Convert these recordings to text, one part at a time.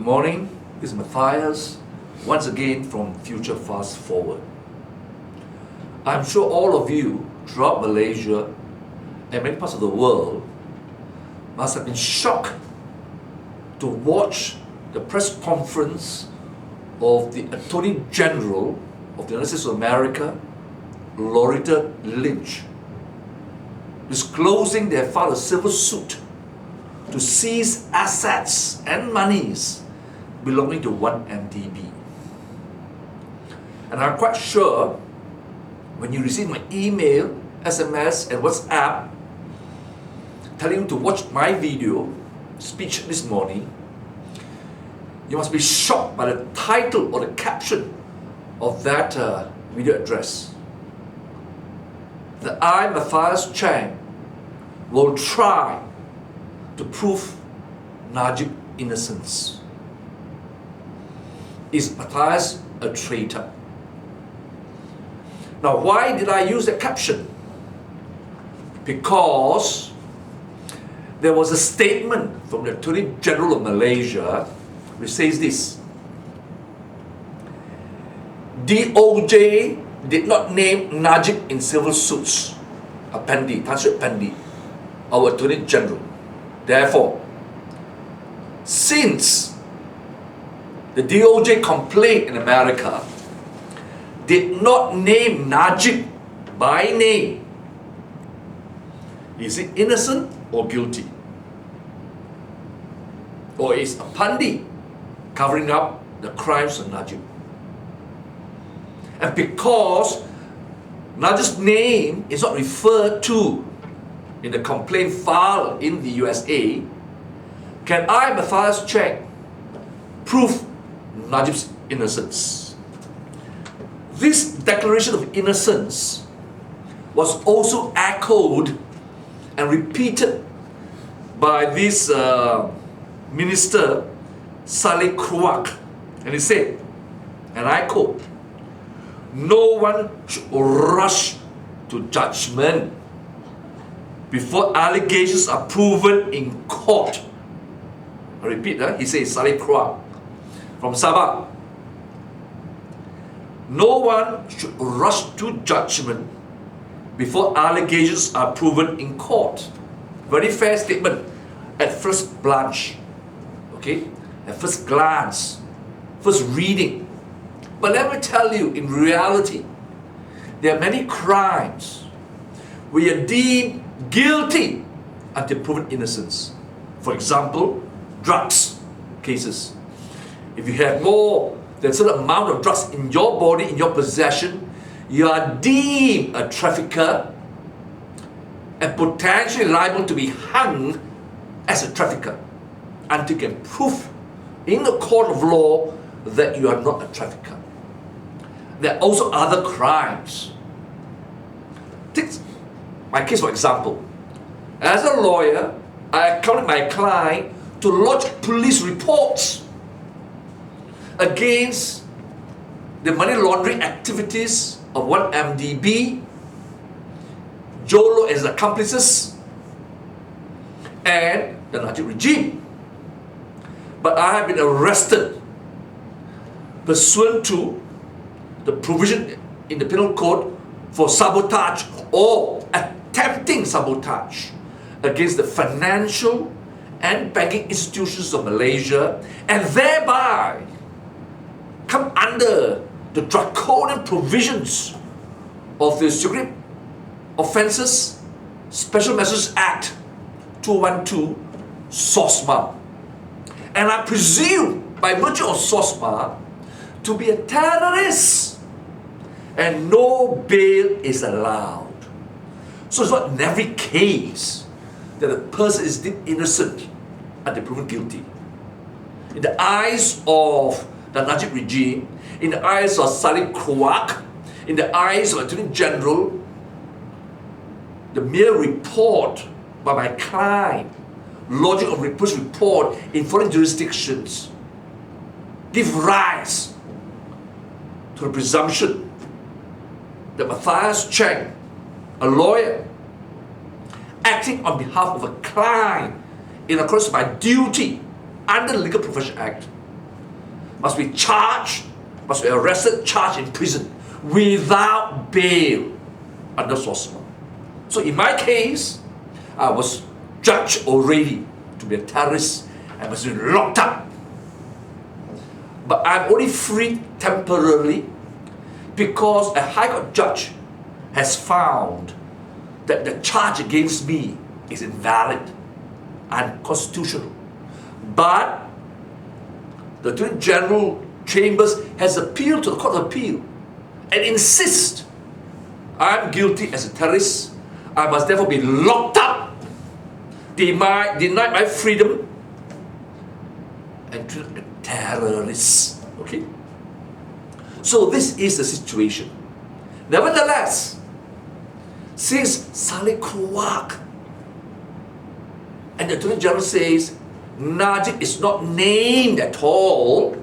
Good morning, this is Matthias, once again from Future Fast Forward. I'm sure all of you throughout Malaysia and many parts of the world must have been shocked to watch the press conference of the Attorney General of the United States of America, Loretta Lynch, disclosing they have filed a civil suit to seize assets and monies belonging to 1MDB. And I'm quite sure when you receive my email, SMS and WhatsApp telling you to watch my video, speech this morning, you must be shocked by the title or the caption of that video address. That I, Matthias Chang, will try to prove Najib's innocence. Is Matthias a traitor? Now, why did I use that caption? Because there was a statement from the Attorney General of Malaysia which says this: DOJ did not name Najib in civil suits. Appendi, Tan Sri Appendi, our Attorney General. Therefore, since the DOJ complaint in America did not name Najib by name, is he innocent or guilty? Or is Appendi covering up the crimes of Najib? And because Najib's name is not referred to in the complaint filed in the USA, can I, Matthias Chang, prove Najib's innocence? This declaration of innocence was also echoed and repeated by this minister, Saleh Kruak, and he said, and I quote, "No one should rush to judgment before allegations are proven in court." I repeat, he says, Saleh Kruak from Sabah. No one should rush to judgment before allegations are proven in court. Very fair statement at first blush, okay? At first glance, first reading. But let me tell you, in reality, there are many crimes we are deemed guilty until proven innocence. For example, drugs cases. If you have more than a certain amount of drugs in your body, in your possession, you are deemed a trafficker and potentially liable to be hung as a trafficker until you can prove in the court of law that you are not a trafficker. There are also other crimes. Take my case for example. As a lawyer, I accompanied my client to lodge police reports against the money laundering activities of 1MDB, Jolo as accomplices, and the Najib regime. But I have been arrested pursuant to the provision in the penal code for sabotage or attempting sabotage against the financial and banking institutions of Malaysia, and thereby come under the draconian provisions of the Secret Offences Special Measures Act 212 SOSMA. And I presume by virtue of SOSMA to be a terrorist, and no bail is allowed. So it's not in every case that a person is deemed innocent until proven guilty. In the eyes of the Najib regime, in the eyes of Saleh Kruak, in the eyes of Attorney General, the mere report by my client, lodging of police report in foreign jurisdictions, give rise to the presumption that Matthias Chang, a lawyer, acting on behalf of a client in accordance with my duty under the Legal Professions Act, must be charged, must be arrested, charged, in prison without bail under source law. So in my case, I was judged already to be a terrorist and must be locked up. But I'm only free temporarily because a High Court judge has found that the charge against me is invalid, unconstitutional. But the Attorney General Chambers has appealed to the Court of Appeal and insists I'm guilty as a terrorist. I must therefore be locked up, denied my freedom, and treated as a terrorist. Okay? So this is the situation. Nevertheless, since Saleh Krouak and the Attorney General says Najib is not named at all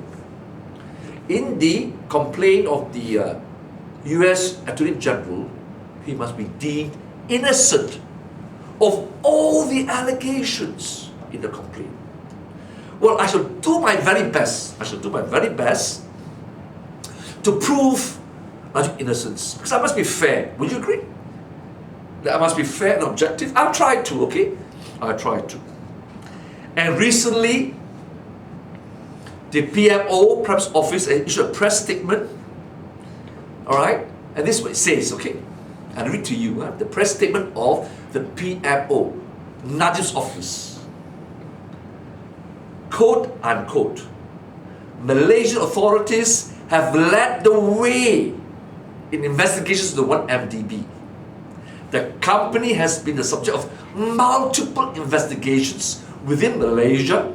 in the complaint of the US Attorney General, he must be deemed innocent of all the allegations in the complaint. Well, I shall do my very best. To prove Najib's innocence. Because I must be fair. Would you agree? That I must be fair and objective. I'll try to, okay? I'll try to. And recently, the PMO, Press Office, issued a press statement. Alright? And this is what it says, okay? I'll read to you the press statement of the PMO, Najib's office. Quote unquote. Malaysian authorities have led the way in investigations into 1MDB. The company has been the subject of multiple investigations within Malaysia,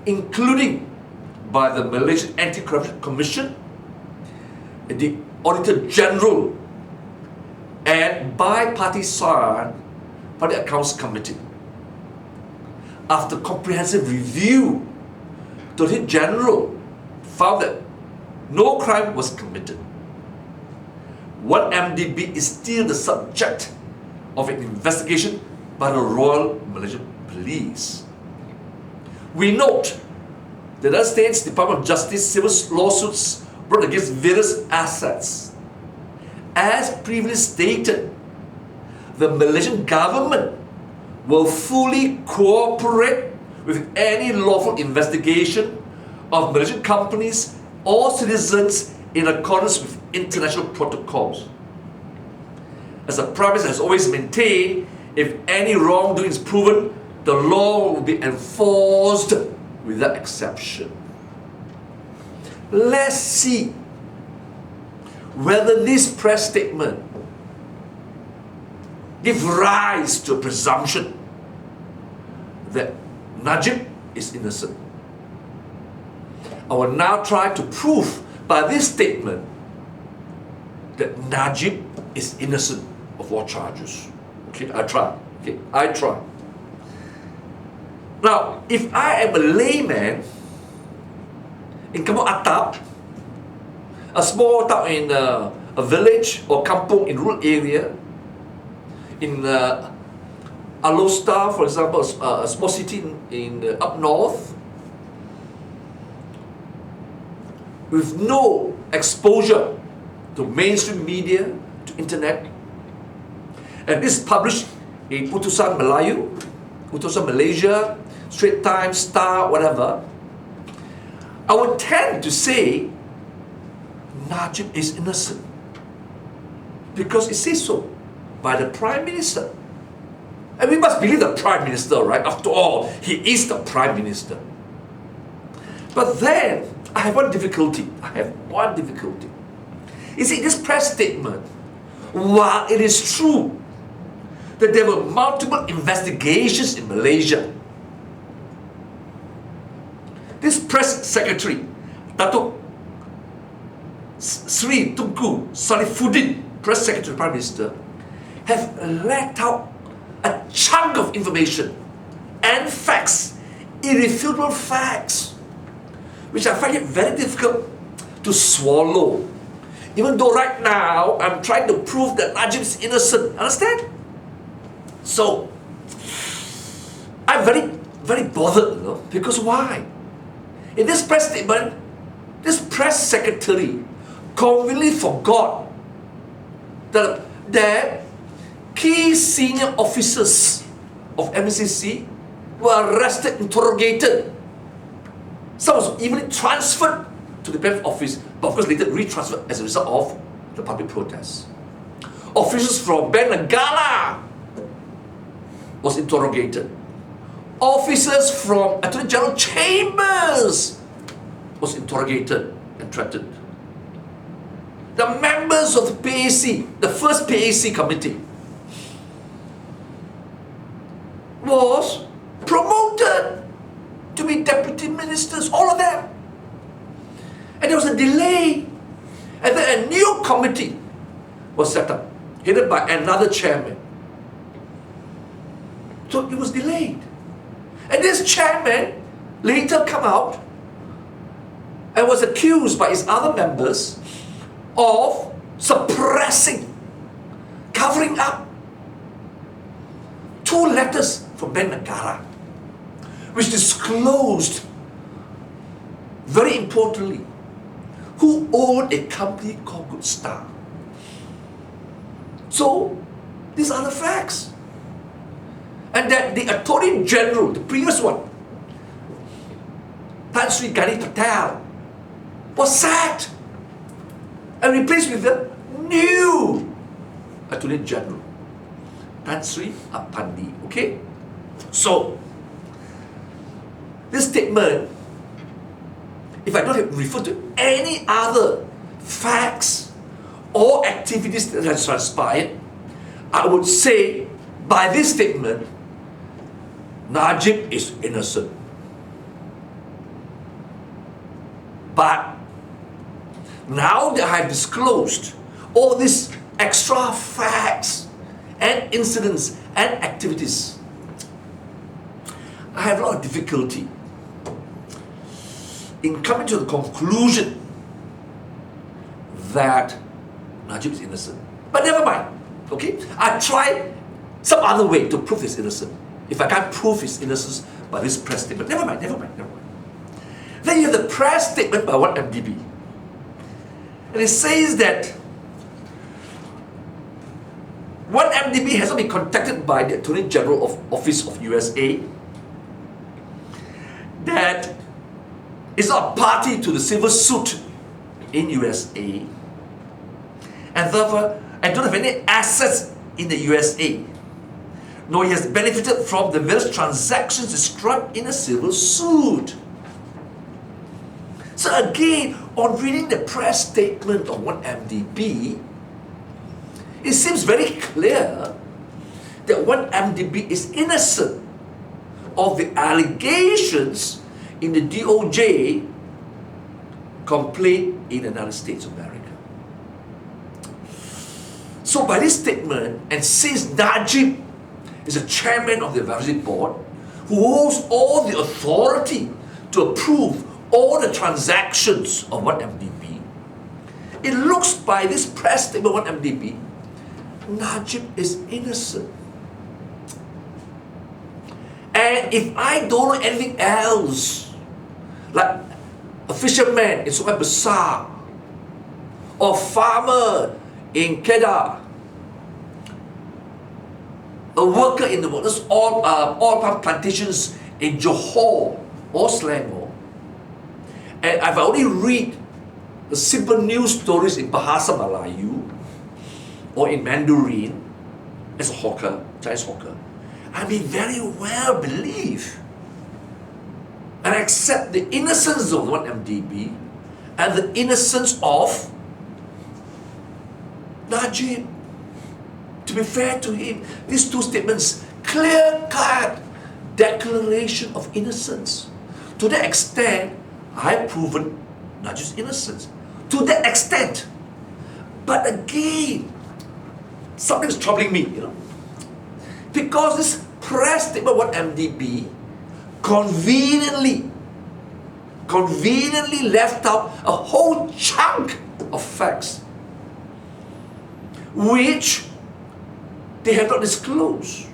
including by the Malaysian Anti-Corruption Commission, the Auditor General, and bipartisan Party Accounts Committee. After comprehensive review, the Auditor General found that no crime was committed. 1MDB is still the subject of an investigation by the Royal Malaysian Police. We note that the State's Department of Justice civil lawsuits brought against various assets. As previously stated, the Malaysian government will fully cooperate with any lawful investigation of Malaysian companies or citizens in accordance with international protocols. As the Prime Minister has always maintained, if any wrongdoing is proven, the law will be enforced without exception. Let's see whether this press statement gives rise to a presumption that Najib is innocent. I will now try to prove by this statement that Najib is innocent of all charges. Okay, I try. Now, if I am a layman in Kampung Atap, a small town in a village or kampung in rural area, in Alostar, for example, a small city in up north, with no exposure to mainstream media, to internet, and this is published in Utusan Melayu, Utusan Malaysia, Straits Times, Star, whatever, I would tend to say Najib is innocent because it says so by the Prime Minister. And we must believe the Prime Minister, right? After all, he is the Prime Minister. But then, I have one difficulty. You see, this press statement, while it is true that there were multiple investigations in Malaysia, this press secretary, Datuk Sri Tunku Salifuddin, press secretary, Prime Minister, have let out a chunk of information and facts, irrefutable facts, which I find it very difficult to swallow. Even though right now I'm trying to prove that Najib is innocent. Understand? So I'm very, very bothered, because why? In this press statement, this press secretary conveniently forgot that key senior officers of MCC were arrested, interrogated. Some was even transferred to the PEF office, but of course later retransferred as a result of the public protests. Officials from Bengala was interrogated. Officers from Attorney General Chambers was interrogated and threatened. The members of the PAC, the first PAC committee, was promoted to be deputy ministers, all of them. And there was a delay. And then a new committee was set up, headed by another chairman. So it was delayed. And this chairman later come out and was accused by his other members of suppressing, covering up 2 letters from Ben Nagara, which disclosed, very importantly, who owned a company called Good Star. So, these are the facts. And that the Attorney General, the previous one, Tan Sri Gani Patel, was sacked and replaced with the new Attorney General, Tan Sri Apandi. Okay? So, this statement, if I don't refer to any other facts or activities that has transpired, I would say by this statement, Najib is innocent. But now that I have disclosed all these extra facts and incidents and activities, I have a lot of difficulty in coming to the conclusion that Najib is innocent. But never mind, okay? I try some other way to prove he's innocent. If I can't prove his innocence by this press statement, never mind. Then you have the press statement by 1MDB. And it says that 1MDB has not been contacted by the Attorney General of Office of USA, that is not a party to the civil suit in USA, and therefore I don't have any assets in the USA, nor he has benefited from the various transactions described in a civil suit. So again, on reading the press statement of 1MDB, it seems very clear that 1MDB is innocent of the allegations in the DOJ complaint in the United States of America. So by this statement, and since Najib is a chairman of the advisory board who holds all the authority to approve all the transactions of 1MDB, it looks by this press statement of 1MDB, Najib is innocent. And if I don't know anything else, like a fisherman in Sungai Besar, or farmer in Kedah, a worker in the oil palm plantations in Johor or Selangor, and I've only read the simple news stories in Bahasa Melayu or in Mandarin as a hawker, Chinese hawker, I may very well believe and accept the innocence of 1MDB and the innocence of Najib. To be fair to him, these two statements, clear-cut declaration of innocence. To that extent, I have proven Najib's innocence. To that extent. But again, something's troubling me, because this press statement, 1MDB, conveniently left out a whole chunk of facts which they have not disclosed.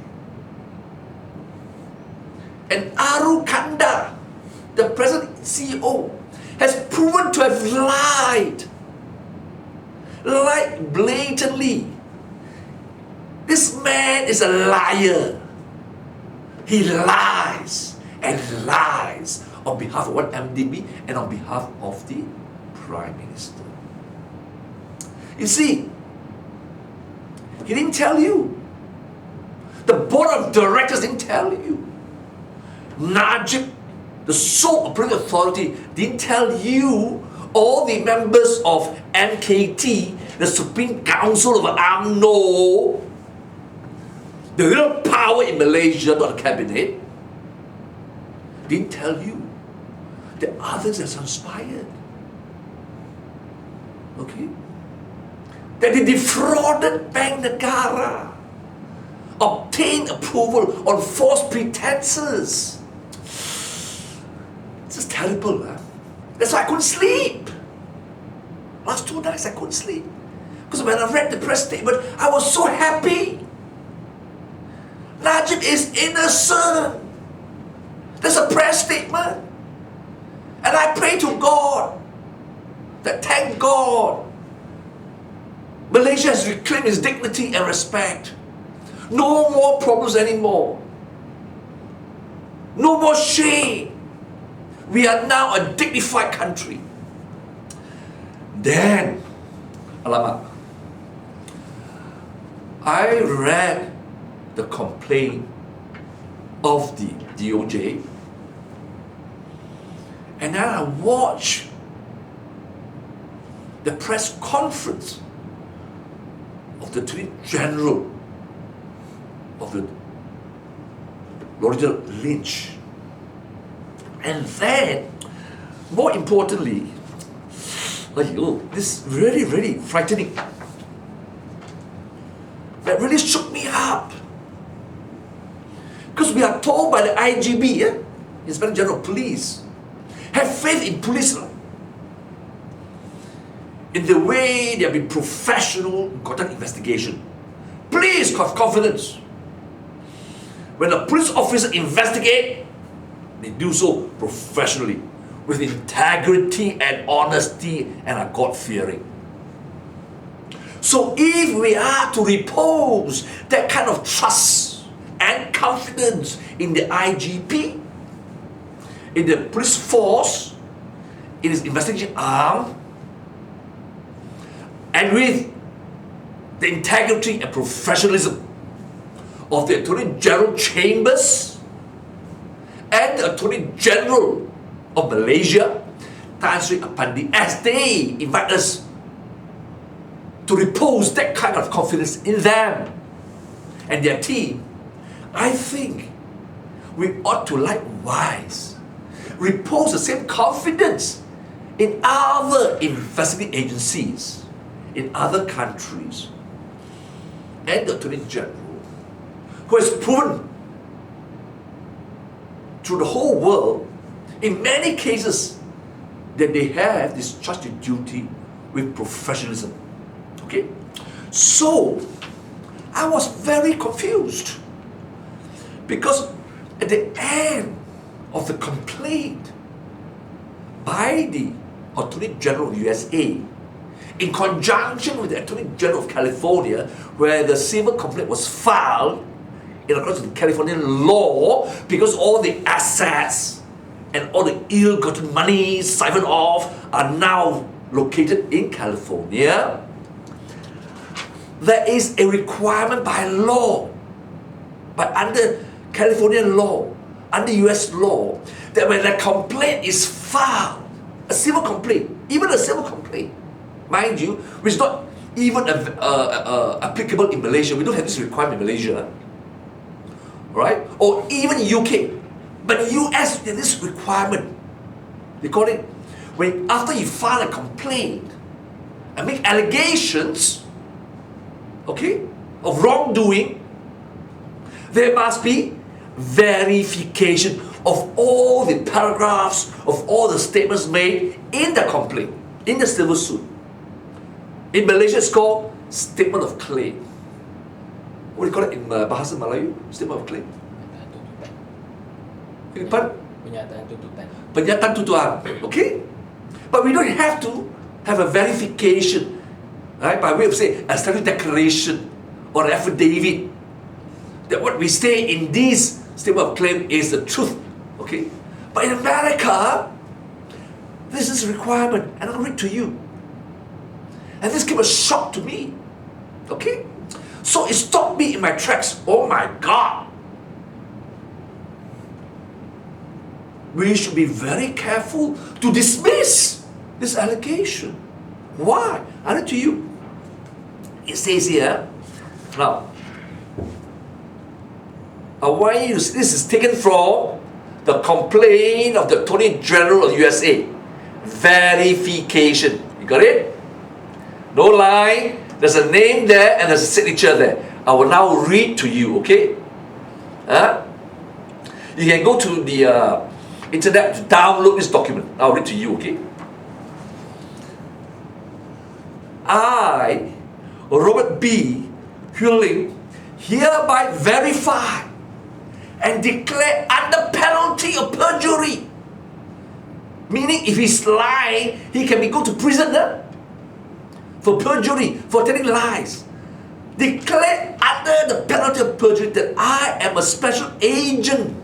And Aru Kanda, the present CEO, has proven to have lied blatantly. This man is a liar. He lies and lies on behalf of MDB and on behalf of the Prime Minister. You see, he didn't tell you. The board of directors didn't tell you. Najib, the sole operating authority, didn't tell you. All the members of MKT, the Supreme Council of UMNO, the real power in Malaysia, not the cabinet, didn't tell you that others have conspired. Okay? That they defrauded Bank Negara, obtained approval on false pretenses. This is terrible, huh? That's why I couldn't sleep. Last 2 nights I couldn't sleep. Because when I read the press statement, I was so happy. Najib is innocent. There's a press statement. And I pray to God that, thank God, Malaysia has reclaimed its dignity and respect. No more problems anymore. No more shame. We are now a dignified country. Then, alamak, I read the complaint of the DOJ, and then I watched the press conference of the Attorney General of the Loretta Lynch. And then, more importantly, this really frightening. That really shook me up. Because we are told by the IGB, Inspector General of Police, have faith in police. In the way they have been professional in conduct investigation. Please have confidence. When a police officer investigates, they do so professionally, with integrity and honesty, and are God-fearing. So if we are to repose that kind of trust and confidence in the IGP, in the police force, in its investigation arm, and with the integrity and professionalism of the Attorney General Chambers and the Attorney General of Malaysia, Tan Sri Apandi, as they invite us to repose that kind of confidence in them and their team, I think we ought to likewise repose the same confidence in other investigating agencies in other countries and the Attorney General, who has proven through the whole world, in many cases, that they have discharged their duty with professionalism. Okay? So, I was very confused. Because at the end of the complaint by the Attorney General of USA, in conjunction with the Attorney General of California, where the civil complaint was filed in accordance with Californian law, because all the assets and all the ill-gotten money siphoned off are now located in California, there is a requirement by law, but under Californian law, under US law, that when a complaint is filed, a civil complaint, even a civil complaint, mind you, which is not even applicable in Malaysia. We don't have this requirement in Malaysia, right? Or even UK. But US, there's this requirement. They call it, when after you file a complaint and make allegations, okay, of wrongdoing, there must be verification of all the paragraphs, of all the statements made in the complaint, in the civil suit. In Malaysia, it's called statement of claim. What do you call it in Bahasa Melayu? Statement of claim. Pernyataan tuntutan. Pernyataan tuntutan. Okay? But we don't have to have a verification, right? By way of say a statutory declaration or an affidavit that what we say in this statement of claim is the truth. Okay? But in America, this is a requirement, and I'll read to you. And this came as a shock to me. Okay? So it stopped me in my tracks. Oh my God! We should be very careful to dismiss this allegation. Why? I'll read to you. It says here, now, this is taken from the complaint of the Attorney General of USA. Verification. You got it? No lie. There's a name there and there's a signature there. I will now read to you, okay? You can go to the internet to download this document. I'll read to you, okay? I, Robert B. Hewling, hereby verify and declare under penalty of perjury. Meaning, if he's lying, he can go to prison for perjury, for telling lies. Declare under the penalty of perjury that I am a special agent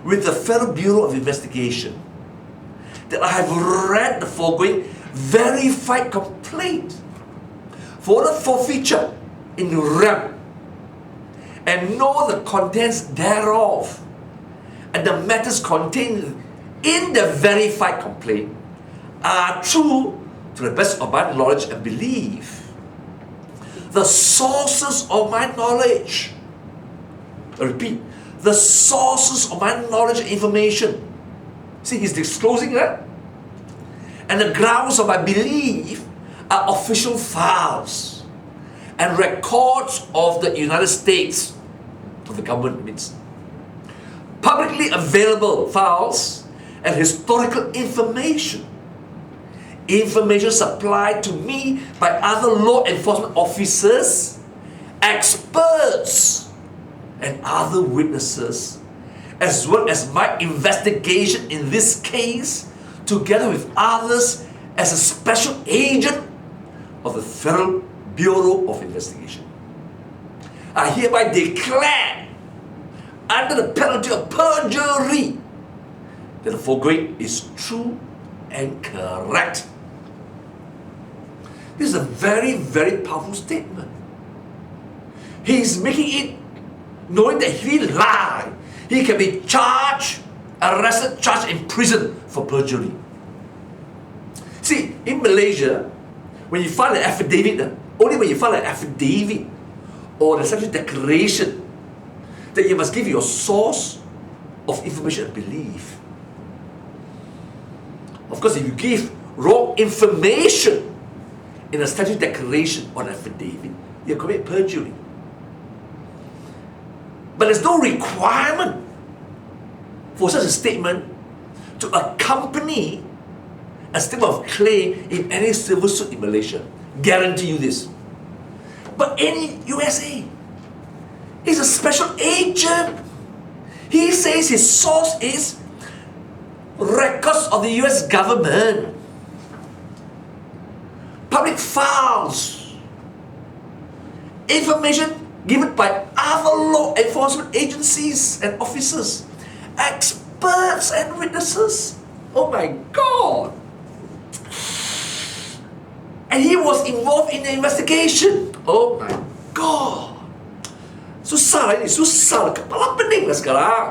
with the Federal Bureau of Investigation. That I have read the foregoing verified complaint for the forfeiture in rem and know the contents thereof and the matters contained in the verified complaint are true to the best of my knowledge and belief. The sources of my knowledge, I repeat, the sources of my knowledge and information. See, he's disclosing that. And the grounds of my belief are official files and records of the United States, of the government means, publicly available files and historical information. Information supplied to me by other law enforcement officers, experts, and other witnesses, as well as my investigation in this case, together with others as a special agent of the Federal Bureau of Investigation. I hereby declare, under the penalty of perjury, that the foregoing is true and correct. This is a very, very powerful statement. He is making it knowing that if he lied, he can be charged, arrested, charged, imprisoned for perjury. See, in Malaysia, when you file an affidavit, only when you file an affidavit or the statutory declaration, that you must give your source of information and belief. Of course, if you give wrong information in a statutory declaration or an affidavit, you commit perjury. But there's no requirement for such a statement to accompany a statement of claim in any civil suit in Malaysia. Guarantee you this. But in USA, he's a special agent. He says his source is records of the US government, public files, information given by other law enforcement agencies and officers, experts and witnesses. Oh my God! And he was involved in the investigation. Oh my God! Susah lah ini, susah lah. Kepala pening lah sekarang.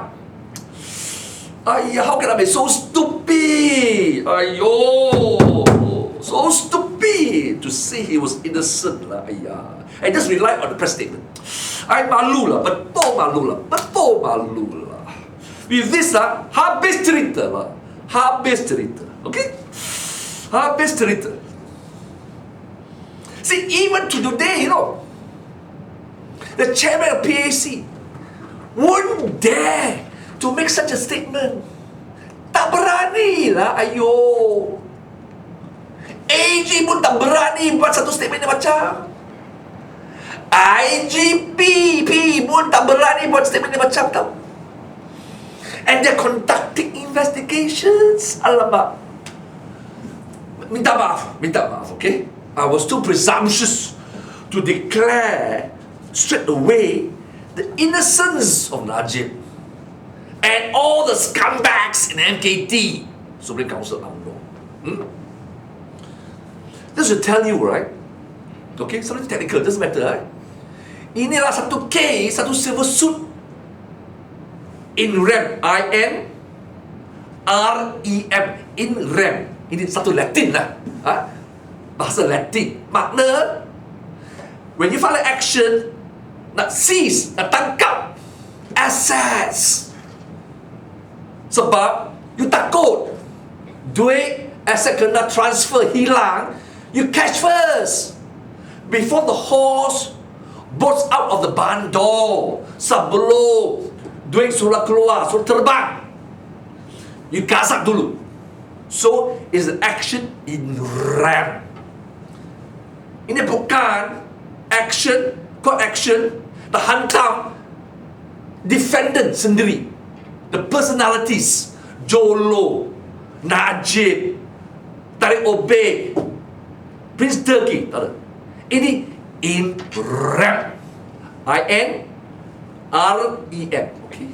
Ayah, how can I be so stupid? Ayo, so stupid to say he was innocent lah, ayah. And just rely on the press statement. I malu lah, betul malu lah, betul malu lah. With this lah, habis cerita lah, habis cerita, okay? Habis cerita. See, even to today, you know, the chairman of PAC wouldn't dare to make such a statement. Tak berani lah, ayo. AG pun tak berani buat satu statement yang macam. IGP pun tak berani buat statement yang macam tau. And they're conducting investigations. Alamak. minta maaf, okay? I was too presumptuous to declare straight away the innocence of Najib and all the scumbags in MKT, Supreme Council UMNO. This will tell you, right? Okay, something technical, doesn't matter, right? Inilah satu case, satu civil suit in rem, I-N-R-E-M, in rem. Ini satu Latin lah, bahasa Latin. Makna, when you file an action, nak seize, nak tangkap assets. Sebab you takut duit aset kena transfer, hilang, you catch first before the horse bolts out of the barn door. Sebelum duit sudah keluar, sudah terbang, you gasak dulu. So it's an action in rem. Ini bukan action, court action, nak hantam defendant sendiri. The personalities, Jolo, Najib, Tarik Obey, Prince Turkey. Ini in rem, I-N-R-E-M. Okay.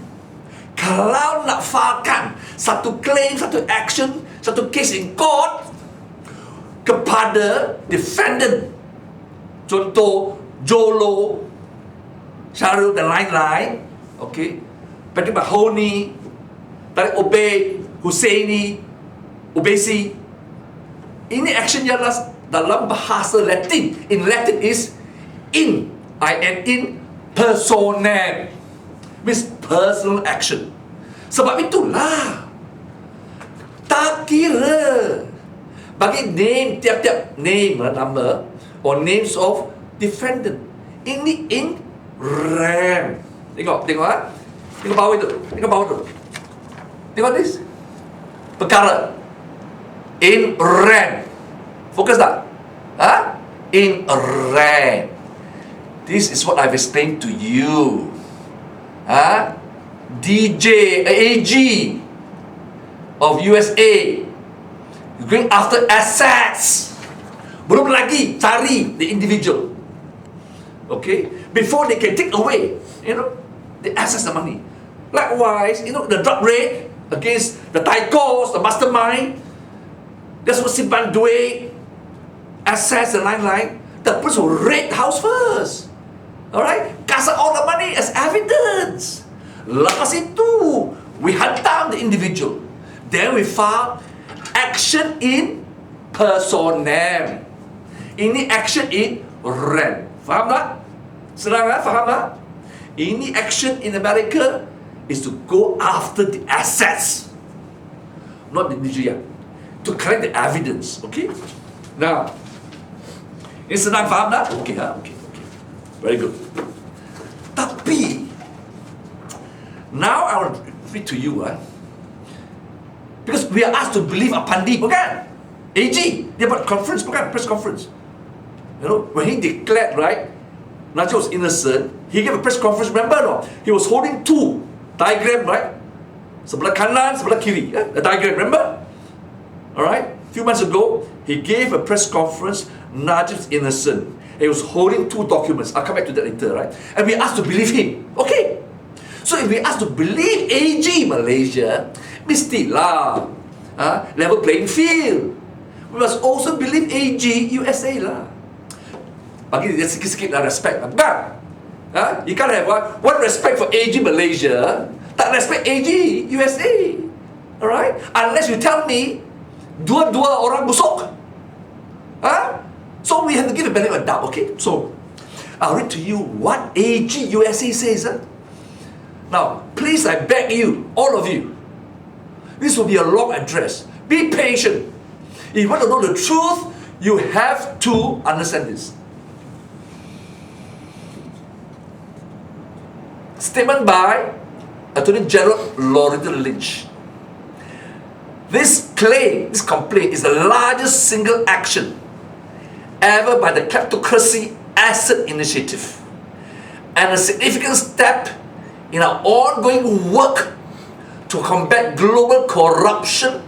Kalau nak filekan satu claim, satu action, satu case in court kepada defendant, contoh Jolo, Syarul dan lain-lain, okay, Patrick Mahoney, Tarik Obey, Husseini, Ubaisi, ini action yang dalam bahasa Latin. In Latin is in, I-N, in personam, means personal action. Sebab itulah tak kira bagi name, tiap-tiap name, number or names of defendant. Ini in rem. Tengok bawah itu. Tengok this. Perkara in rem. Fokus tak? In rem. This is what I've explained to you. AG of USA, you're going after assets. Belum lagi cari the individual. Okay, before they can take away, the assets, the money. Likewise, the drug raid against the Taikos, the mastermind. That's what simpan duit, assets and lain-lain. The person will raid the house first. Alright, kasih all the money as evidence. Lepas itu, we hantam the individual. Then we file action in personam. Ini action in rem. Faham tak? Senang tak? Faham tak? Ini action in America is to go after the assets, not the individual, to collect the evidence. Okay? Now, ini senang faham tak? Okay, okay. Very good. Tapi, now I will read to you, because we are asked to believe Apandi, bukan? AG, dia buat conference, bukan? Press conference. When he declared, right, Najib was innocent, he gave a press conference, remember no? He was holding two diagram, right? Sebelah kanan, sebelah kiri, a diagram, remember? Alright? A few months ago, he gave a press conference, Najib's innocent. He was holding two documents. I'll come back to that later, right? And we asked to believe him. Okay. So if we asked to believe AG Malaysia, mestilah level playing field. We must also believe AG USA lah. Bagi dia sikit-sikit lah respect lah. Bukan? You can't have one respect for AG Malaysia, tak respect AG USA. Alright? Unless you tell me dua-dua orang busuk. So we have to give a benefit of doubt, okay? So, I'll read to you what AG USA says. Now, please, I beg you, all of you, this will be a long address. Be patient. If you want to know the truth, you have to understand this. Statement by Attorney General Loretta Lynch. This complaint is the largest single action ever by the Kleptocracy Asset Initiative and a significant step in our ongoing work to combat global corruption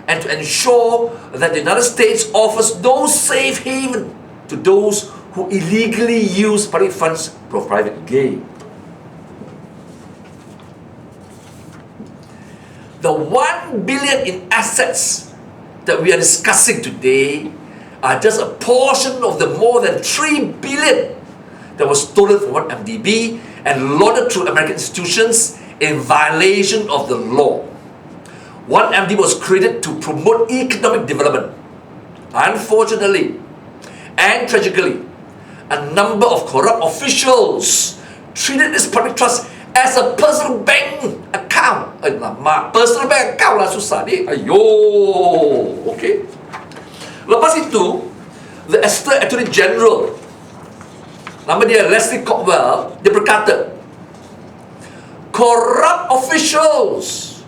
and to ensure that the United States offers no safe haven to those who illegally use public funds for private gain. The 1 billion in assets that we are discussing today are just a portion of the more than 3 billion that was stolen from 1MDB and laundered through American institutions in violation of the law. 1MDB was created to promote economic development. Unfortunately and tragically, a number of corrupt officials treated this public trust as a personal bank account. Personal bank account lah, susah ni. Ayo, okay. Lepas itu, the Assistant Attorney General, nama dia Leslie Cockwell, dia berkata, corrupt officials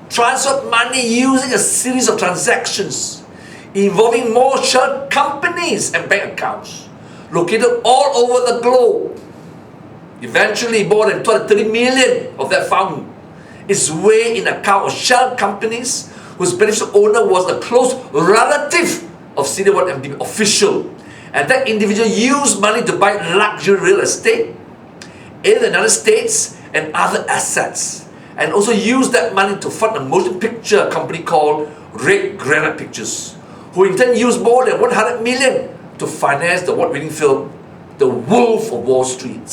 transferred money using a series of transactions involving more shell companies and bank accounts located all over the globe. Eventually, more than 230 million of that found its way in account of shell companies whose beneficial owner was a close relative of senior 1MDB official. And that individual used money to buy luxury real estate in the United States and other assets, and also used that money to fund a motion picture company called Red Granite Pictures, who in turn used more than 100 million to finance the award-winning film The Wolf of Wall Street.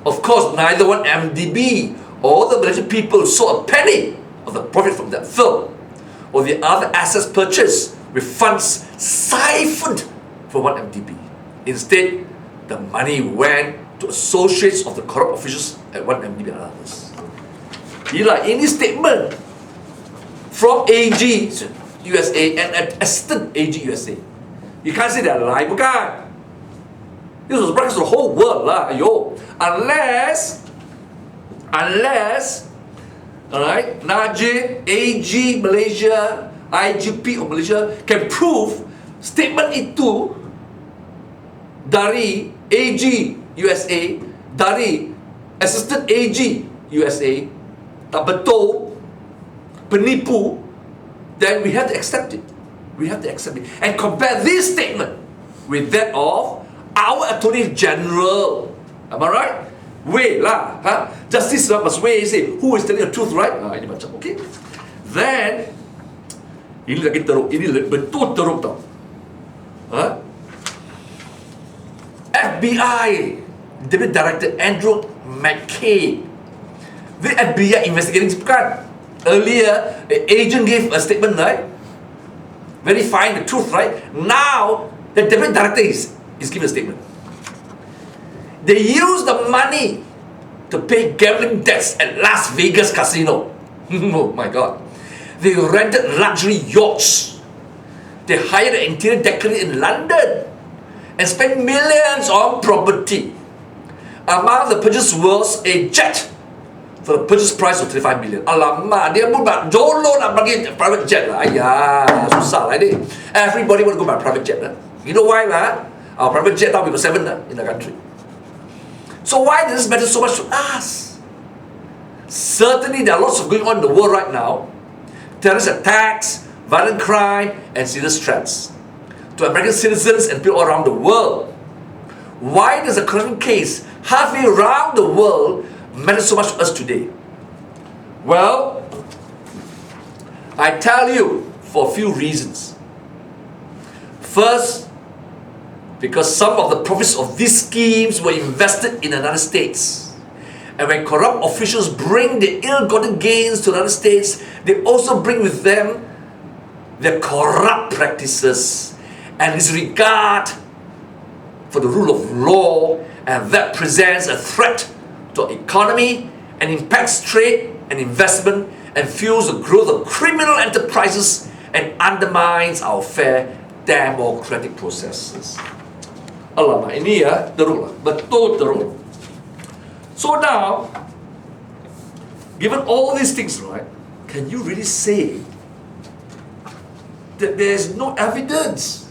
Of course, neither 1MDB or the Malaysian people saw a penny of the profit from that film or the other assets purchased with funds siphoned from 1MDB. Instead, the money went to associates of the corrupt officials at 1MDB and others. Ini statement from AG USA and Assistant AG USA. You can't say they're lying, bukan? This was breakfast to the whole world lah. Ayo. Unless, alright, Najib, AG Malaysia, IGP of Malaysia can prove statement itu dari AG USA, dari Assistant AG USA tak betul, penipu, then we have to accept it. We have to accept it and compare this statement with that of our Attorney General. Am I right? Weigh lah, Justice must weigh, say who is telling the truth, right? Ini macam, okay. Then ini lagi teruk, ini betul teruk tau. FBI Deputy Director Andrew McCabe, the FBI investigating, bukan? Earlier, the agent gave a statement, right? Verifying the truth, right? Now, the Deputy Director is giving a statement. They used the money to pay gambling debts at Las Vegas Casino. Oh my God. They rented luxury yachts. They hired an interior decorator in London and spent millions on property. Among the purchase was a jet for the purchase price of 35 million. Alamak, dia pun jolo nak bagi private jet lah. Ayah, susah lah ni. Everybody want to go by private jet lah. You know why lah? Our private jet now we got 7 in the country. So why does this matter so much to us? Certainly there are lots of going on in the world right now. Terrorist attacks, violent crime, and serious threats to American citizens and people around the world. Why does the current case halfway around the world matter so much to us today? Well, I tell you for a few reasons. First, because some of the profits of these schemes were invested in the United States. And when corrupt officials bring the ill-gotten gains to the United States, they also bring with them their corrupt practices and disregard for the rule of law, and that presents a threat to our economy and impacts trade and investment and fuels the growth of criminal enterprises and undermines our fair democratic processes. Alamak, ini ya, teruk lah. Betul teruk. So now, given all these things, right, can you really say that there's no evidence?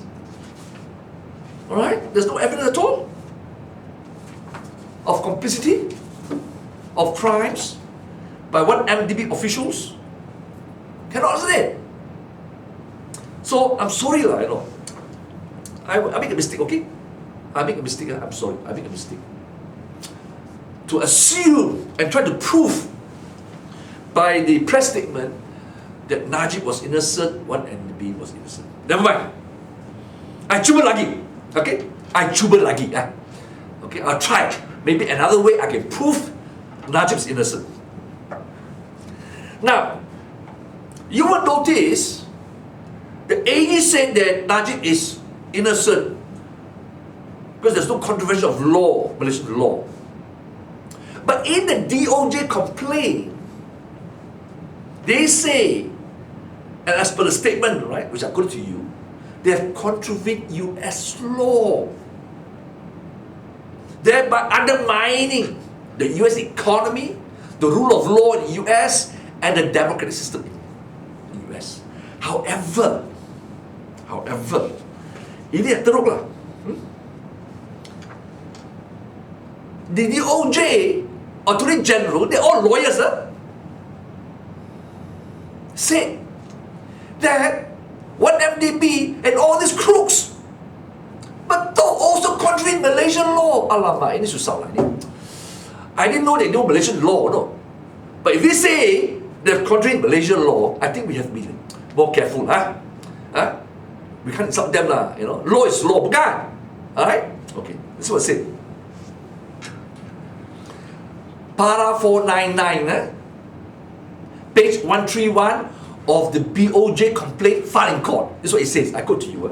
Alright? There's no evidence at all of complicity, of crimes by 1MDB officials? Cannot say it. So I'm sorry lah, I make a mistake, okay? I make a mistake, I'm sorry, I make a mistake. To assume and try to prove by the press statement that Najib was innocent, 1MDB was innocent. Never mind. I cuba lagi, okay? I cuba lagi, okay? I'll try. Maybe another way I can prove Najib's innocent. Now, you will notice the AG said that Najib is innocent because there's no controversy of law, Malaysian law. But in the DOJ complaint, they say, and as per the statement, right, which I quote to you, they have contravened US law, thereby undermining the US economy, the rule of law in the US, and the democratic system in the US. However, ini yang teruk lah. The DOJ, Attorney General, they're all lawyers, said that 1MDB and all these crooks, but don't also contravene Malaysian law. Alamak, ini susah lah ni. I didn't know they know Malaysian law, no. But if they say they've contravened Malaysian law, I think we have to be more careful, We can't insult them lah, Law is law, bukan? Alright? Okay, this is what I said. Para 499, page 131 of the BOJ complaint filed in court. This is what it says. I quote to you.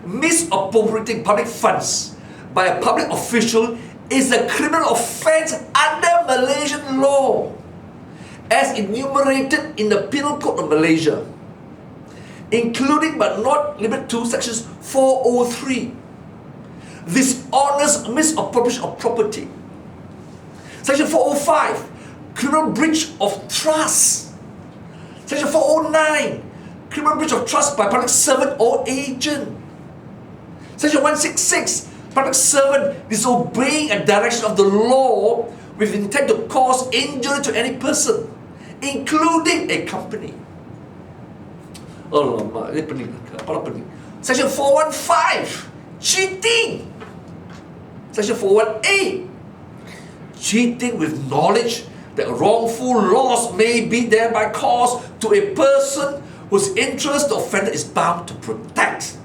Misappropriating public funds by a public official is a criminal offence under Malaysian law, as enumerated in the Penal Code of Malaysia, including but not limited to sections 403. Dishonest misappropriation of property. Section 405, criminal breach of trust. Section 409, criminal breach of trust by public servant or agent. Section 166, public servant disobeying a direction of the law with intent to cause injury to any person, including a company. Alamak, ini pening. Section 415, cheating. Section 418, cheating with knowledge that wrongful loss may be thereby caused to a person whose interest the offender is bound to protect.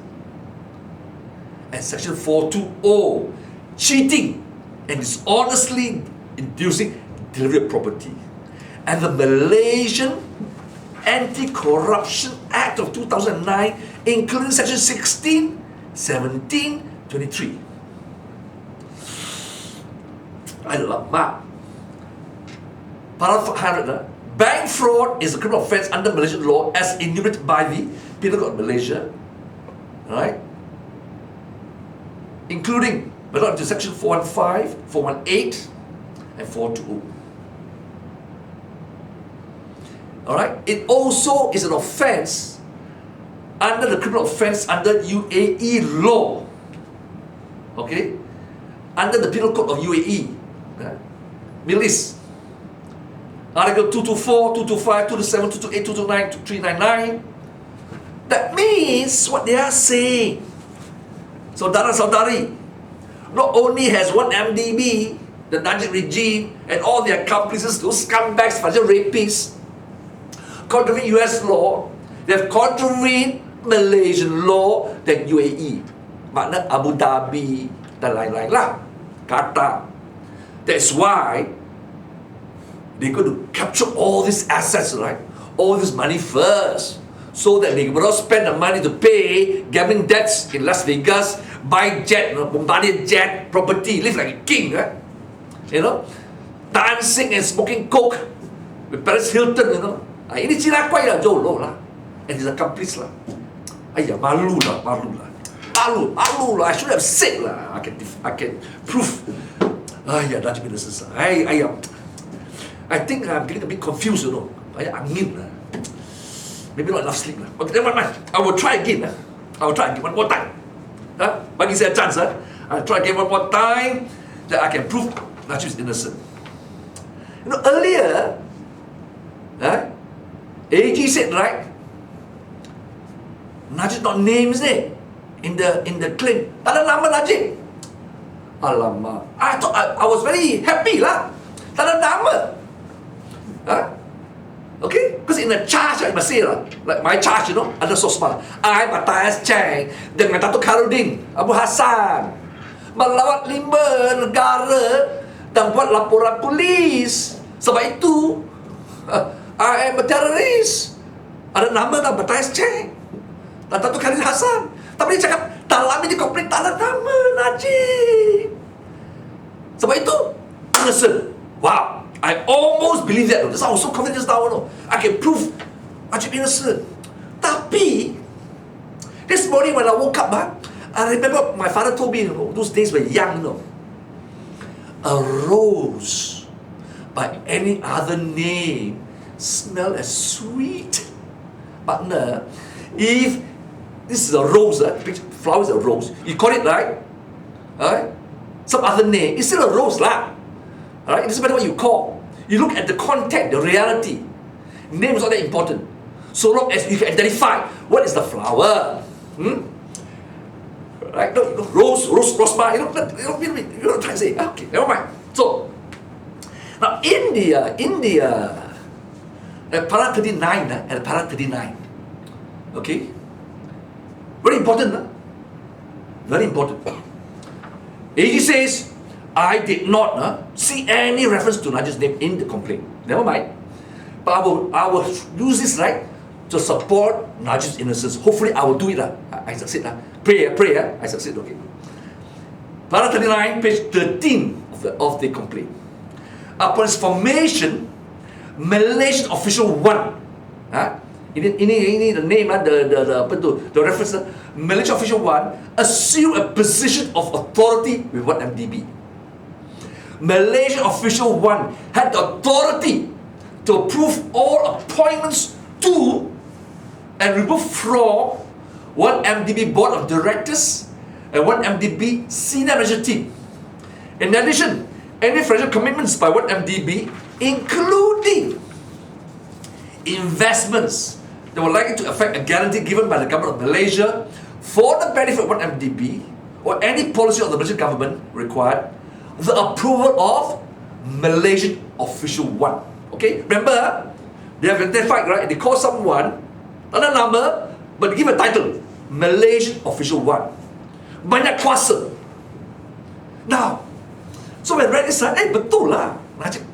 And section 420, cheating and dishonestly inducing delivery of property. And the Malaysian Anti-Corruption Act of 2009, including section 16, 17, 23. Alamak. Paragraph 100. Bank fraud is a criminal offence under Malaysian law as enumerated by the Penal Code of Malaysia, right? Including, but not to section 415, 418, and 420. Alright? It also is an offence under the criminal offence under UAE law. Okay? Under the Penal Code of UAE. Middle East. Article 224, 225, 227, 228, 229, 399. That means what they are saying. Saudara-saudari, not only has 1MDB, the Najib regime, and all their accomplices, those scumbags, financial rapists, contravened US law, they have contravened Malaysian law dan UAE. Makna Abu Dhabi dan lain-lain lah. Qatar. That's why they're going to capture all these assets, right? All this money first, so that they will not spend the money to pay gambling debts in Las Vegas, buy jet, Bombardier jet, property, live like a king, right? Dancing and smoking coke with Paris Hilton, Ini cilakwai lah, jolo lah, and his accomplice lah. Ayah, malu lah. I should have said lah. I can prove. Ayah, Najib innocent. I think I'm getting a bit confused, Ayah, angin lah. Maybe not enough sleep lah. Okay, never mind. I will try again. I will try again one more time. Bagi saya chance. I'll try again one more time that I can prove Najib is innocent. Earlier, AG said, right, Najib not names in the claim. Tak ada nama Najib. Alamak. I thought I was very happy lah. Tak ada nama. Huh? Okay? Because in the charge, I must say lah, like my charge, ada sosma. I, Matthias Chang, dengan Datuk Kharudin, Abu Hassan, melawat 5 negara dan buat laporan polis. Sebab itu, I am a terrorist. Ada nama tak Matthias Chang dan Datuk Kharudin Hassan. Tapi dia cakap, dalam ini komplain tak ada nama Najib. Sebab itu, innocent. Wow. I almost believe that. That's why I was so confident just now. I can prove Najib innocent. Tapi, this morning when I woke up, I remember my father told me, those days were young, a rose by any other name smell as sweet. Partner, if this is a rose, flower is a rose, you call it right? Some other name, it's still a rose lah. Alright, it doesn't matter what you call. You look at the content, the reality. Name is not that important. So long as you can identify what is the flower. Right? Rose bar, you know what I'm trying to say. Okay, never mind. So, now India, at para 39, okay? Very important, very important. AG says, I did not see any reference to Najib's name in the complaint. Never mind. But I will use this right to support Najib's innocence. Hopefully I will do it. I succeed. Pray, I succeed. Okay. Para 39, page 13 of the complaint. Upon its formation, Malaysian official 1. Ini the name, the reference. Malaysian official 1 assumed a position of authority with 1MDB. Malaysian official 1 had the authority to approve all appointments to and remove from 1MDB board of directors and 1MDB senior management team. In addition, any financial commitments by 1MDB, including investments that were likely to affect a guarantee given by the government of Malaysia for the benefit of 1MDB or any policy of the Malaysian government required the approval of Malaysian official 1. Okay, remember, they have identified, right? They call someone, not a number, but they give a title, Malaysian official 1. Banyak kuasa. Now, so when read this, betul lah, Najib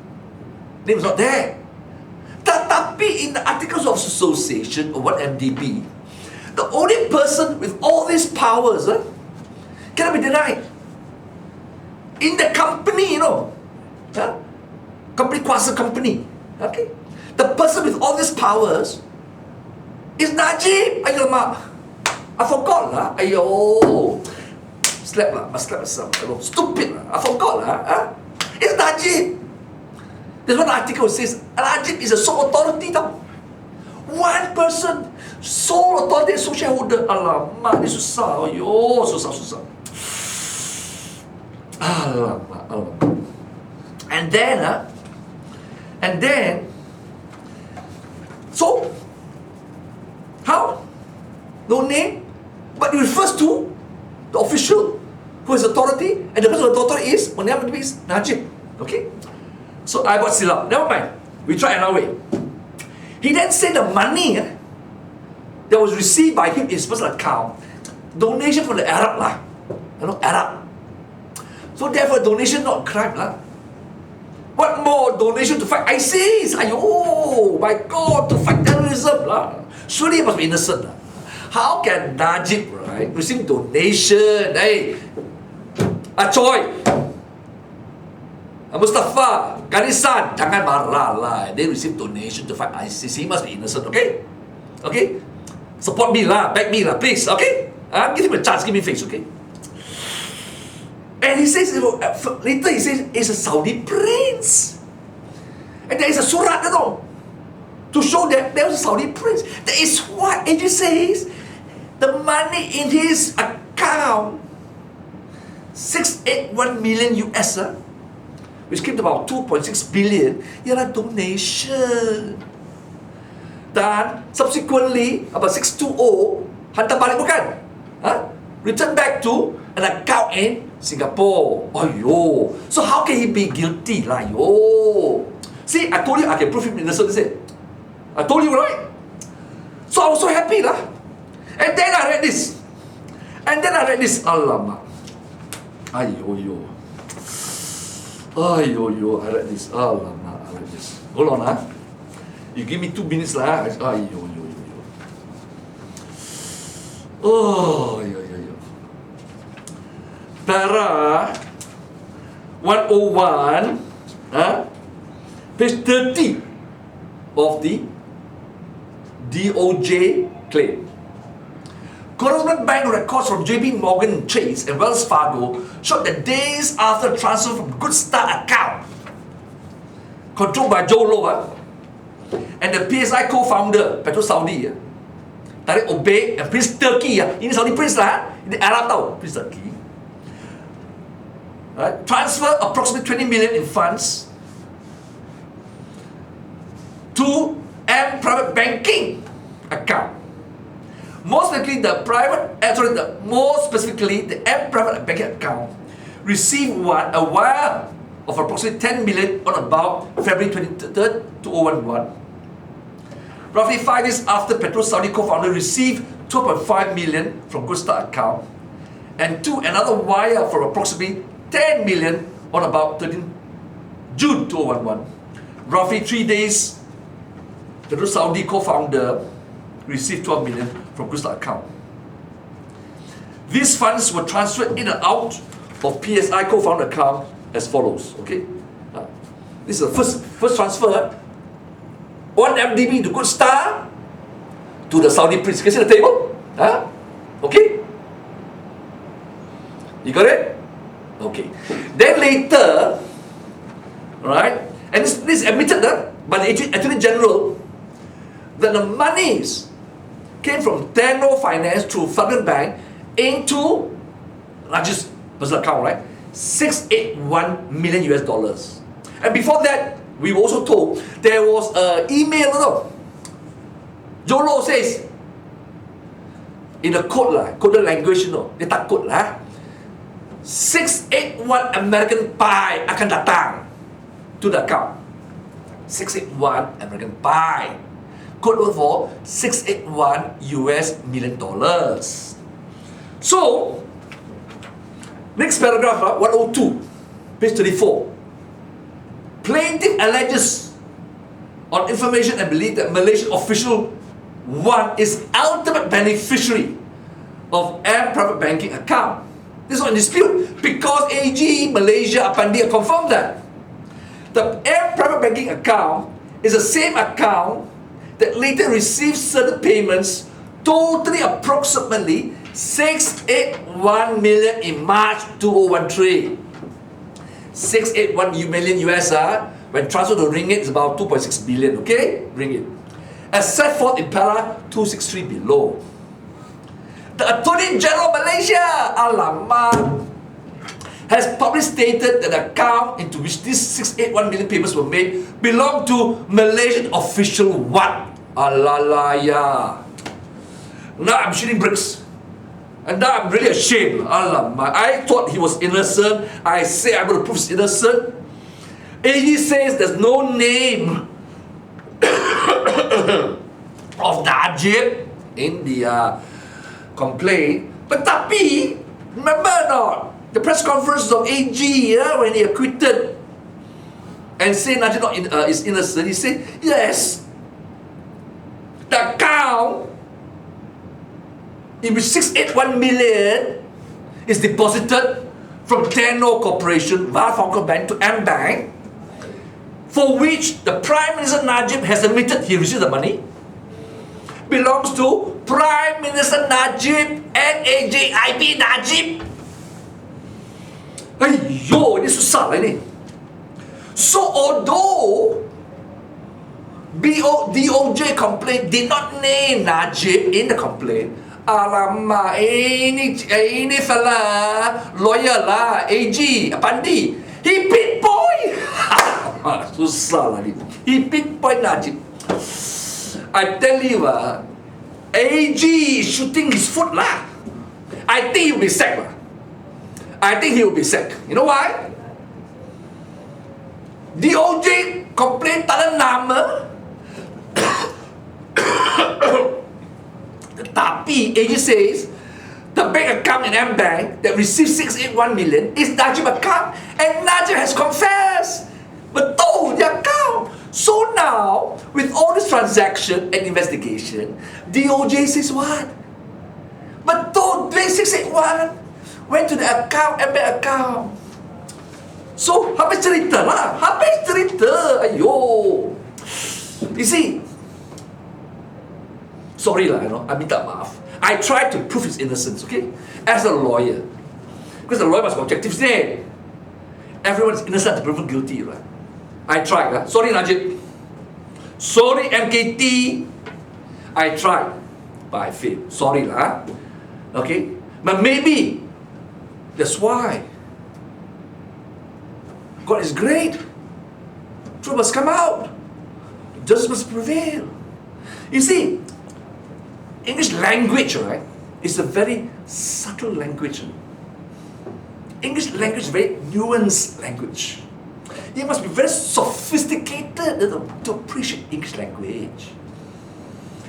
name is not there. Tetapi in the articles of association of 1MDB, the only person with all these powers cannot be denied. In the company, company kuasa company, okay, the person with all these powers is Najib. Ayo mak, I forgot lah. Ayo, slap lah, must slap myself. Stupid lah, I forgot lah. It's Najib. There's one article says Najib is a sole authority tau. One person, sole authority, sole shareholder. Alamak, ni susah. Ayo, susah. Alamak. And then, so, how? No name, but it refers to the official who has authority, and the person with authority is, on the other is Najib. Okay? So I got silap. Never mind. We try another way. He then said the money that was received by him in his personal account, donation from the Arab lah. Arab. So therefore, donation not crime lah. What more donation to fight ISIS? Ayo, my God, to fight terrorism lah. Surely he must be innocent lah. How can Najib, right, receive donation? Hey, Acoy, Mustafa, Garisan, jangan marah lah. They receive donation to fight ISIS. He must be innocent, okay? Okay? Support me lah, back me lah, please, okay? Give him a chance, give me face, okay? And he says, later he says, it's a Saudi prince. And there is a surat, to show that there was a Saudi prince. That is what it says. The money in his account, 681 million US, which came to about 2.6 billion, ialah donation. Dan subsequently, about 620, Hantar balik bukan? Return back to an account in Singapore. Aiyo. So how can he be guilty lah? Yo. See, I told you I can prove him innocent, is it? I told you, right? So I was so happy lah. And then I read this. Alamak. Aiyo. I read this. Alamak, I read this. Hold on, You give me 2 minutes lah. Aiyo. Para 101, page 30 of the DOJ claim. Correspondent bank records from JP Morgan Chase and Wells Fargo showed that days after transfer from Good Start account, controlled by Joe Low, and the PSI co-founder, Petro Saudi, Tariq Obey and Prince Turki, ini Saudi Prince lah, ini Arab tau, Prince Turki. Right? Transfer approximately 20 million in funds to M private banking account. More specifically, the M private banking account received a wire of approximately 10 million on about February 23rd, 2011. Roughly 5 days after Petro Saudi co-founder received 12.5 million from Good Start account, and another wire for approximately 10 million on about 13 June 2011. Roughly 3 days, Petro Saudi co-founder received 12 million from Good Start account. These funds were transferred in and out of PSI co-founder account as follows. Okay, this is the first transfer. 1 MDB to Good Start to the Saudi Prince. Can you see the table? Okay, you got it? Okay. Then later, right, and this is admitted by the Attorney General that the monies came from Tenor Finance through Federal Bank into Najib's personal account, right? 681 million US dollars. And before that, we were also told there was an email, Jolo says, in the coded language, dia tak code lah. 681 American Pie akan datang to the account. 681 American Pie. Code word for 681 US million dollars. So, next paragraph, 102, page 34. Plaintiff alleges on information and belief that Malaysian official 1 is ultimate beneficiary of M private banking account. This is not in dispute because AG Malaysia Apandi confirmed that the M private banking account is the same account that later received certain payments, totally approximately 681 million in March 2013. 681 million US, when transferred to ringgit is about 2.6 billion, okay? Ringgit. As set forth in para 263 below. The Attorney General of Malaysia, alamak, has publicly stated that the account into which these 681 million payments were made belonged to Malaysian official 1. Alalaya. Now I'm shooting bricks. And now I'm really ashamed. Alamak. I thought he was innocent. I say I'm going to prove he's innocent. AG says there's no name of Najib in the complaint. But tapi, remember or not? The press conference of AG, when he acquitted and said Najib is innocent, he said, yes, the account in which 681 million is deposited from Tenor Corporation via Hong Kong Bank to M Bank, for which the Prime Minister Najib has admitted he received the money, belongs to Prime Minister Najib and AJIB Najib. Ayyo, ini susah lah ini. So although DOJ complaint did not name Najib in the complaint, alamak, ini fella lawyer lah, AG Apandi, he pinpoint. Susah lah ni. He pinpoint Najib. I tell you, AG is shooting his foot lah. I think he'll be sacked lah. I think he will be sacked. You know why? DOJ complaint tak ada nama. Tapi AG says the bank account in M-Bank that received 681 million is Najib account, and Najib has confessed. Betul, dia account. So now, with all this transaction and investigation, DOJ says what? Betul, bank 681 went to the account, M-Bank account. So, habis cerita lah. Habis cerita. Ayo. You see, sorry lah, I minta maaf. I tried to prove his innocence, okay? As a lawyer. Because the lawyer must be objective. Say, everyone is innocent until proven guilty, right? I tried, huh? Sorry Najib. Sorry MKT. I tried, but I failed. Sorry lah. Okay? But maybe, that's why. God is great. Truth must come out. Justice must prevail. You see, English language, right, is a very subtle language. English language is very nuanced language. You must be very sophisticated to appreciate English language.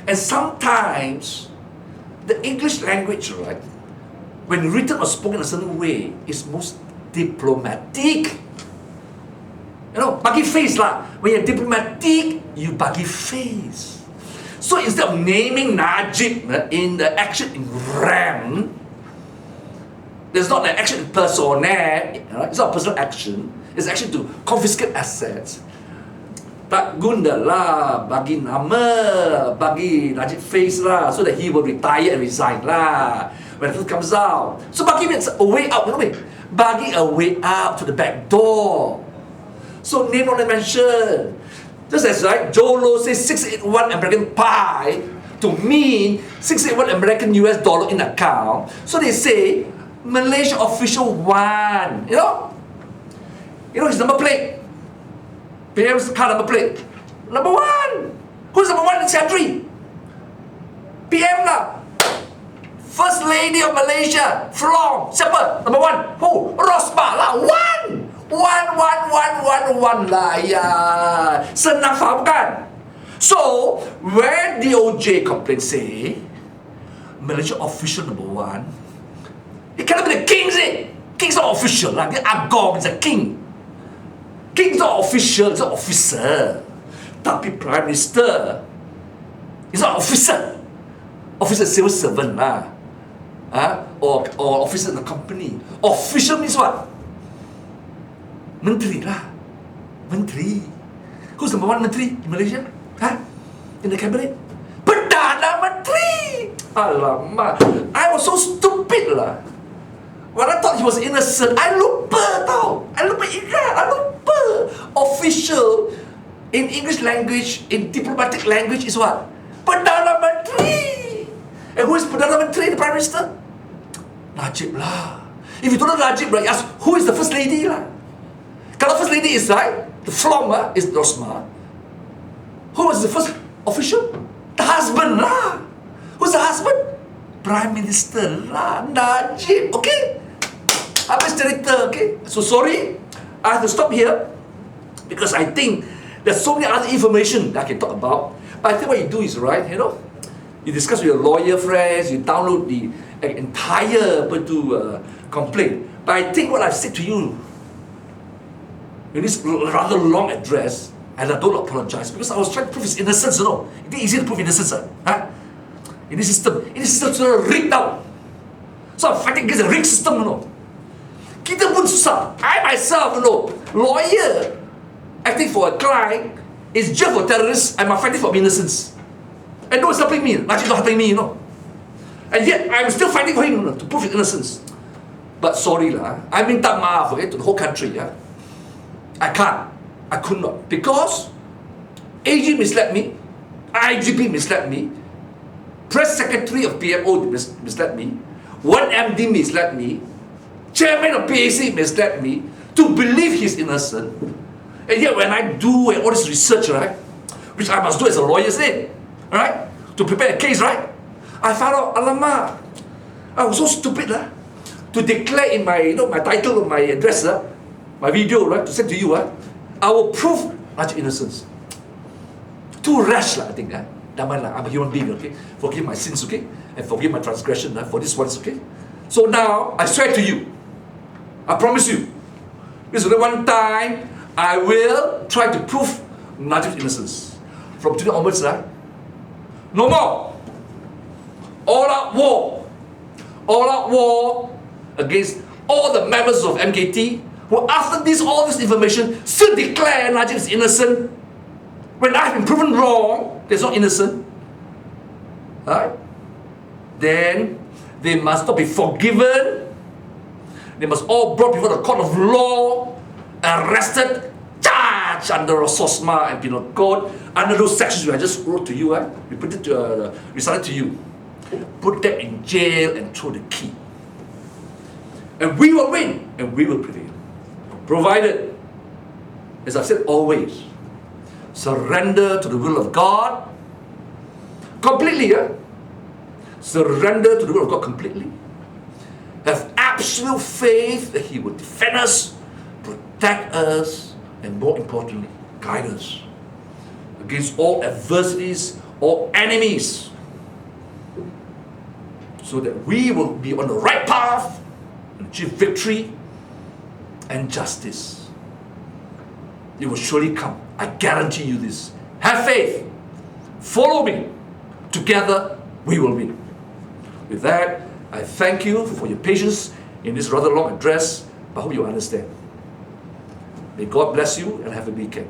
And sometimes, the English language, right, when written or spoken a certain way, is most diplomatic. Buggy face lah. When you're diplomatic, you buggy face. So instead of naming Najib in the action in rem, there's not an action in persona, right? It's not a personal action. It's actually to confiscate assets. Tak guna lah, bagi nama, bagi Najib face lah, so that he will retire and resign lah when the truth comes out. So bagi means a way out, bagi a way out to the back door. So name not mention. Just as right, Jolo says 681 American pie to mean 681 American US dollar in account. So they say Malaysia official one. You know his number plate. PM's car number plate. Number one. Who's number one in this country? PM lah. First Lady of Malaysia. From siapa? Number one. Who? Rosmah lah. One lah. Ya. Senang faham kan? So, where DOJ complaint say Malaysia official number one, it cannot be the king, is it? King's not official lah. Dia agong is a king. King's not official, he's not officer. Tapi Prime Minister, he's not officer. Officer civil servant lah. Or officer in the company. Official means what? Menteri lah. Menteri. Who's number one menteri in Malaysia? In the cabinet? Perdana Menteri! Alamak. I was so stupid lah. When I thought he was innocent, I lupa tau. I lupa ingat. I lupa. Official in English language, in diplomatic language is what? Perdana Menteri. And who is Perdana Menteri, the Prime Minister? Najib lah. If you don't know Najib, right, ask who is the First Lady lah. Kalau First Lady is right, the flom is Rosmah. Who was the first official? The husband lah. Who's the husband? Prime Minister lah. Najib. Okay? Habis cerita, okay? So sorry, I have to stop here because I think there's so many other information that I can talk about. But I think what you do is right, you discuss with your lawyer friends, you download the entire complaint. But I think what I've said to you in this rather long address, and I don't apologize because I was trying to prove his innocence, It ain't easy to prove innocence, In this system, it's rigged out. So I'm fighting against the rigged system, Kita pun susah. I myself, lawyer acting for a client is jail for terrorists. I'm fighting for innocence. And no one's helping me. Najib's not helping me, And yet, I'm still fighting for him to prove his innocence. But sorry lah, I minta maaf, okay, to the whole country, I can't. I could not. Because AG misled me, IGP misled me, Press Secretary of PMO misled me, 1MD misled me, Chairman of PAC misled me to believe he's innocent. And yet when I do all this research, right, which I must do as a lawyer, right, to prepare a case, right, I found out, alamak, I was so stupid to declare in my, my title of my address, my video, right, to send to you, I will prove Najib's innocence. Too rash, I think. I'm a human being, okay? Forgive my sins, okay? And forgive my transgression for this once, okay? So now, I swear to you, I promise you, this is the one time I will try to prove Najib's innocence. From today onwards, no more. All out war. All out war against all the members of MKT who, after all this information, still declare Najib is innocent when I've been proven wrong, there's not innocent. Right? Then they must not be forgiven. They must all brought before the court of law, arrested, charged under a SOSMA and Penal Code, under those sections I just wrote to you. We put it recited to you. Put them in jail and throw the key. And we will win, and we will prevail. Provided, as I've said always, surrender to the will of God completely. Surrender to the will of God completely. Have absolute faith that He will defend us, protect us, and more importantly, guide us against all adversities, all enemies, so that we will be on the right path and achieve victory and justice. It will surely come. I guarantee you this. Have faith. Follow me. Together, we will win. With that, I thank you for your patience in this rather long address, but I hope you understand. May God bless you and have a weekend.